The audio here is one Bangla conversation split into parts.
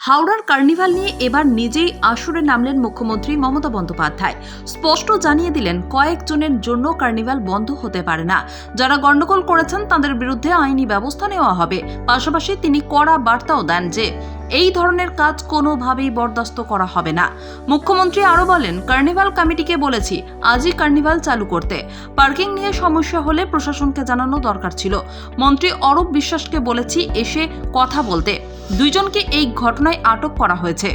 হাওড়ার কার্নিভাল নিয়ে এবার নিজেই আসরে নামলেন মুখ্যমন্ত্রী মমতা বন্দ্যোপাধ্যায়। স্পষ্ট জানিয়ে দিলেন কয়েকজনের জন্য কার্নিভাল বন্ধ হতে পারে না। যারা গন্ডগোল করেছেন তাদের বিরুদ্ধে আইনি ব্যবস্থা নেওয়া হবে। পাশাপাশি তিনি কড়া বার্তাও দেন যে এই ধরনের কাজ কোনোভাবেই বরদাস্ত করা হবে না। মুখ্যমন্ত্রী আরও বলেন, কার্নিভাল কমিটিকে বলেছি আজই কার্নিভাল চালু করতে। পার্কিং নিয়ে সমস্যা হলে প্রশাসনকে জানানো দরকার ছিল। মন্ত্রী অরূপ বিশ্বাসকে বলেছি এসে কথা বলতে। দুইজনকে এই ঘটনায় আটক করা হয়েছে।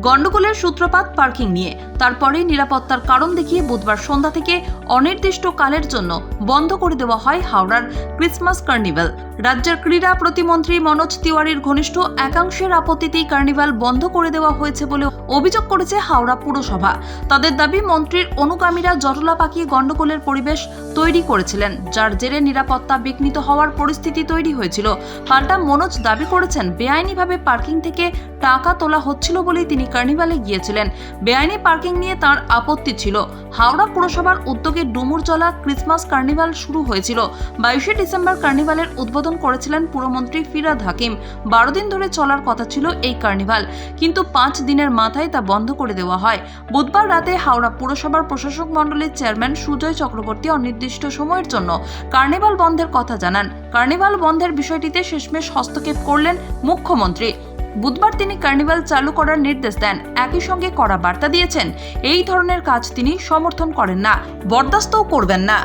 গন্ডগোলের সূত্রপাত পার্কিং নিয়ে, তারপরেই নিরাপত্তার কারণ দেখিয়ে বুধবার সন্ধ্যা থেকে অনির্দিষ্টকালের জন্য বন্ধ করে দেওয়া হয় হাওড়ার ক্রিসমাস কার্নিভাল। রাজ্যের ক্রীড়া প্রতিমন্ত্রী মনোজ তিওয়ারির ঘনিষ্ঠ একাংশের আপত্তিতেই কার্নিভাল বন্ধ করে দেওয়া হয়েছে বলে অভিযোগ করেছে হাওড়া পুরসভা। তাদের দাবি, মন্ত্রীর অনুগামীরা জটলা পাকিয়ে গন্ডগোলের পরিবেশ তৈরি করেছিলেন, যার জেরে নিরাপত্তা বিঘ্নিত হওয়ার পরিস্থিতি তৈরি হয়েছিল। পাল্টা মনোজ দাবি করেছেন, বেআইনিভাবে পার্কিং থেকে টাকা তোলা হচ্ছিল বলেই তিনি কার্নিভালে গিয়েছিলেন। বেআইনি পার্কিং নিয়ে তার আপত্তি ছিল। হাওড়া পুরসভার উদ্যোগে ডুমুরজলা ক্রিসমাস কার্নিভাল শুরু হয়েছিল। 22শে ডিসেম্বর কার্নিভালের উদ্বোধন করেছিলেন পুরমন্ত্রী ফিরহাদ হাকিম। 12 দিন ধরে চলার কথা ছিল এই কার্নিভাল, কিন্তু 5 দিনের মাথায় তা বন্ধ করে দেওয়া হয়। বুধবার রাতে হাওড়া পুরসভার প্রশাসক মণ্ডলীর চেয়ারম্যান সুজয় চক্রবর্তী অনির্দিষ্ট সময়ের জন্য কার্নিভাল বন্ধের কথা জানান। কার্নিভাল বন্ধের বিষয়টিতে শেষমেশ হস্তক্ষেপ করলেন মুখ্যমন্ত্রী। বুধবার তিনি কার্নিভাল চালু করার নির্দেশ দেন। একই সঙ্গে কড়া বার্তা দিয়েছেন, এই ধরনের কাজ তিনি সমর্থন করেন না, বরদাস্তও করবেন না।